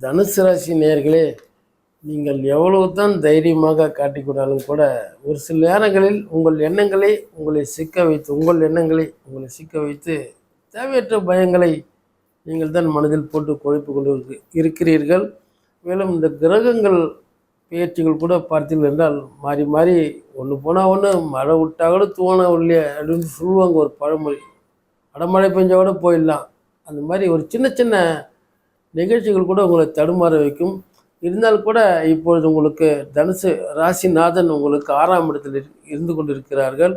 தனுசு ராசி நேயர்களே, நீங்கள் எவ்வளவு தான் தைரியமாக காட்டிக்கொண்டாலும் கூட ஒரு சில நேரங்களில் உங்கள் எண்ணங்களை உங்களை சிக்க வைத்து தேவையற்ற பயங்களை நீங்கள் தான் மனதில் போட்டு குழப்பி கொண்டு இருக்கிறீர்கள். மேலும் இந்த கிரகங்கள் பெயர்ச்சிகள் கூட பார்த்தீர்கள் என்றால் மாறி மாறி ஒன்று போனால் ஒன்று, மழை விட்டால் கூட தூணா இல்லையே அப்படின்னு சொல்லுவாங்க ஒரு பழமொழி. அடமழை பெஞ்சா கூட போயிடலாம். அந்த மாதிரி ஒரு சின்ன சின்ன நிகழ்ச்சிகள் கூட உங்களை தடுமாற வைக்கும். இருந்தால் கூட இப்பொழுது உங்களுக்கு தனுசு ராசிநாதன் உங்களுக்கு 6ஆம் இடத்தில் இருந்து கொண்டிருக்கிறார்கள்.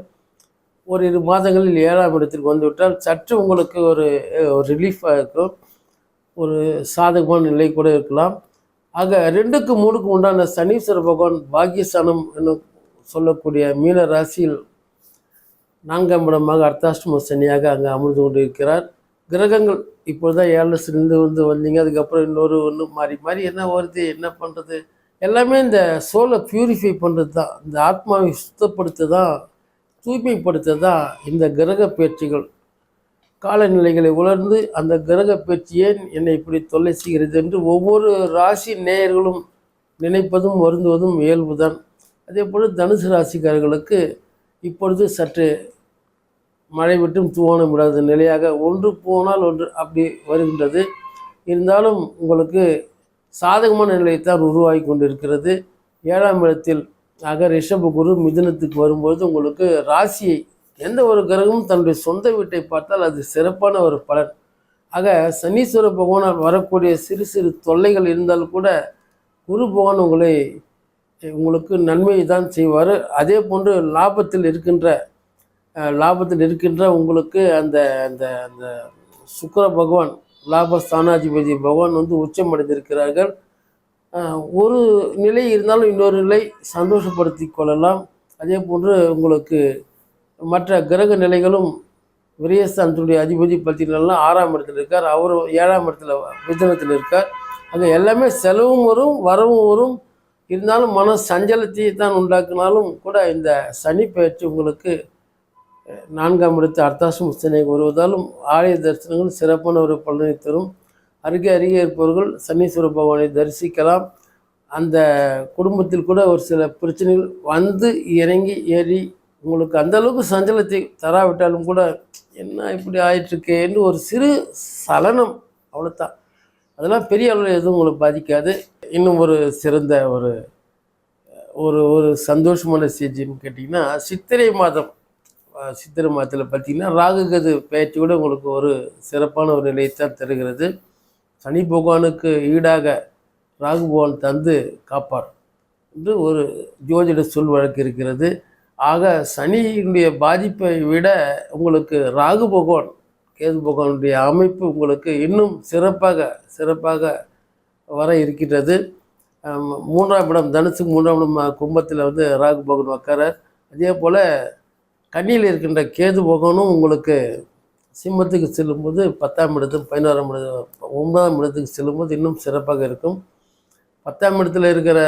ஒரு 2 மாதங்களில் 7ஆம் இடத்திற்கு வந்துவிட்டால் சற்று உங்களுக்கு ஒரு ரிலீஃபாக இருக்கும், ஒரு சாதகமான நிலை கூட இருக்கலாம். ஆக 2க்கு 3க்கு உண்டான சனீஸ்வர பகவான் பாக்கியஸ்தானம் என்று சொல்லக்கூடிய மீன ராசியில் 4ஆம் இடமாக அர்த்தாஷ்டம சனியாக அங்கே அமர்ந்து கொண்டு இருக்கிறார். கிரகங்கள் இப்பொழுது தான் 7 வந்தீங்க, அதுக்கப்புறம் இன்னொரு ஒன்று மாறி மாறி என்ன வருது, என்ன பண்ணுறது, எல்லாமே இந்த சோலை பியூரிஃபை பண்ணுறது தான், இந்த ஆத்மாவை சுத்தப்படுத்த தான், தூய்மைப்படுத்த தான் இந்த கிரக பயிற்சிகள். காலநிலைகளை உணர்ந்து அந்த கிரக பயிற்சி ஏன் என்னை இப்படி தொல்லை செய்கிறது என்று ஒவ்வொரு ராசி நேயர்களும் நினைப்பதும் வருந்துவதும் இயல்புதான். அதே போல் தனுசு ராசிக்காரர்களுக்கு இப்பொழுது சற்று மழை விட்டும் தூவானம் விடாத நிலையாக ஒன்று போனால் ஒன்று அப்படி வருகின்றது. இருந்தாலும் உங்களுக்கு சாதகமான நிலையத்தான் உருவாகி கொண்டிருக்கிறது. 7ஆம் இடத்தில் ரிஷப குரு மிதுனத்துக்கு வரும்போது உங்களுக்கு ராசியை எந்த ஒரு கிரகமும் தன்னுடைய சொந்த வீட்டை பார்த்தால் அது சிறப்பான ஒரு பலன். சனீஸ்வர பகவானால் வரக்கூடிய சிறு சிறு தொல்லைகள் இருந்தால் கூட குரு பகவான் உங்களுக்கு நன்மையை தான் செய்வார். அதே போன்று லாபத்தில் இருக்கின்ற உங்களுக்கு அந்த அந்த அந்த சுக்கிர பகவான், லாபஸ்தானாதிபதி பகவான் உச்சம் அடைந்திருக்கிறார்கள். ஒரு நிலை இருந்தாலும் இன்னொரு நிலை சந்தோஷப்படுத்தி கொள்ளலாம். அதே போன்று உங்களுக்கு மற்ற கிரக நிலைகளும் விரயஸ்தானத்துடைய அதிபதி பார்த்தீங்கன்னா 6ஆம் இடத்தில் இருக்கார், அவர் 7ஆம் இடத்துல மிதுனத்தில் இருக்கார். அங்கே எல்லாமே செலவும் வரும் வரவும் வரும். இருந்தாலும் மன சஞ்சலத்தை தான் உண்டாக்குனாலும் கூட இந்த சனி பயிற்சி உங்களுக்கு 4ஆம் இடத்து அர்த்தாஷ்டம சனி வருவதாலும் ஆலய தரிசனங்கள் சிறப்பான ஒரு பலனை தரும். அருகே இருப்பவர்கள் சனீஸ்வர பகவானை தரிசிக்கலாம். அந்த குடும்பத்தில் கூட ஒரு சில பிரச்சனைகள் வந்து இறங்கி ஏறி உங்களுக்கு அந்தளவுக்கு சஞ்சலத்தை தராவிட்டாலும் கூட என்ன இப்படி ஆயிட்டுருக்கு என்று ஒரு சிறு சலனம், அவ்வளோதான். அதெல்லாம் பெரிய அளவில் எதுவும் உங்களுக்கு பாதிக்காது. இன்னும் ஒரு சிறந்த ஒரு ஒரு ஒரு சந்தோஷமான செய்தின்னு கேட்டிங்கன்னா, சித்திரை மாதத்தில் பார்த்திங்கன்னா ராகுகது பயிற்சி கூட உங்களுக்கு ஒரு சிறப்பான ஒரு நிலையைத்தான் தருகிறது. சனி பகவானுக்கு ஈடாக ராகு பகவான் தந்து காப்பார் என்று ஒரு ஜோதிட சொல் வழக்கு இருக்கிறது. சனியினுடைய பாதிப்பை விட உங்களுக்கு ராகு பகவான் கேது பகவானுடைய அமைப்பு உங்களுக்கு இன்னும் சிறப்பாக வர இருக்கின்றது. 3ஆம் இடம் தனுசுக்கு 3ஆம் இடம் கும்பத்தில் ராகு பகவான் உட்காரார். அதே போல் கன்னியில் இருக்கின்ற கேது பகவானும் உங்களுக்கு சிம்மத்துக்கு செல்லும்போது 10ஆம் இடத்துக்கு 11ஆம் இடம் 9ஆம் இடத்துக்கு செல்லும்போது இன்னும் சிறப்பாக இருக்கும். 10ஆம் இடத்துல இருக்கிற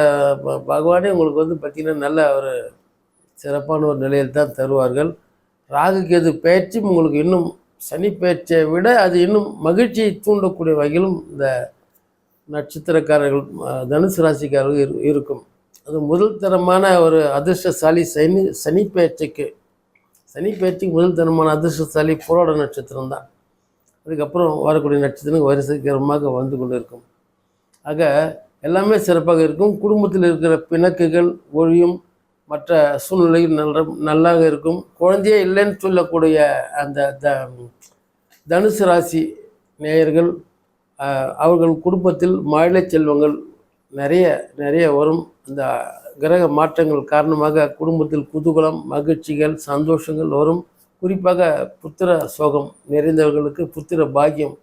பகவானே உங்களுக்கு பார்த்திங்கன்னா நல்ல ஒரு சிறப்பான ஒரு நிலையில் தான் தருவார்கள். ராகு கேது பயிற்சியும் உங்களுக்கு இன்னும் சனி பயிற்சியை விட அது இன்னும் மகிழ்ச்சியை தூண்டக்கூடிய வகையிலும் இந்த நட்சத்திரக்காரர்கள் தனுசு ராசிக்காரர்கள் இருக்கும். அது முதல் தரமான ஒரு அதிர்ஷ்டசாலி சனி பயிற்சிக்கு முதல் தரமான அதிர்ஷ்டசாலி புரோட நட்சத்திரம் தான். அதுக்கப்புறம் வரக்கூடிய நட்சத்திரம் வரிசைக்கரமாக வந்து கொண்டு இருக்கும். எல்லாமே சிறப்பாக இருக்கும். குடும்பத்தில் இருக்கிற பிணக்குகள் ஒழியும், மற்ற சூழ்நிலைகள் நல்லாக இருக்கும். குழந்தையே இல்லைன்னு சொல்லக்கூடிய அந்த தனுசு ராசி நேயர்கள் அவர்கள் குடும்பத்தில் மழலை செல்வங்கள் நிறைய வரும். அந்த கிரக மாற்றங்கள் காரணமாக குடும்பத்தில் குதூகலம், மகிழ்ச்சிகள், சந்தோஷங்கள் வரும். குறிப்பாக புத்திர சோகம் நிறைந்தவர்களுக்கு புத்திர பாக்கியம்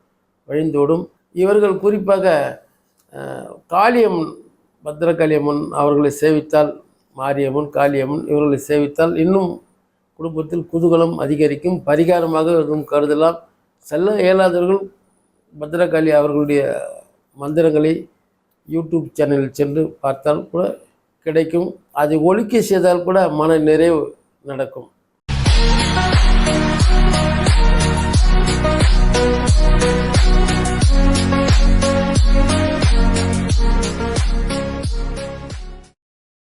வழிந்தோடும். இவர்கள் குறிப்பாக காளியம்மன், பத்திரகாளியம்மன் அவர்களை சேவித்தால், மாரியம்மன், காளியம்மன் இவர்களை சேவித்தால் இன்னும் குடும்பத்தில் குதூகலம் அதிகரிக்கும். பரிகாரமாக எதுவும் கருதலாம். செல்ல இயலாதவர்கள் பத்திரகாளி அவர்களுடைய மந்திரங்களை யூடியூப் சேனலில் சென்று பார்த்தால் கூட கிடைக்கும். அதை ஒலிக்க செய்தால் கூட மன நிறைவு நடக்கும்.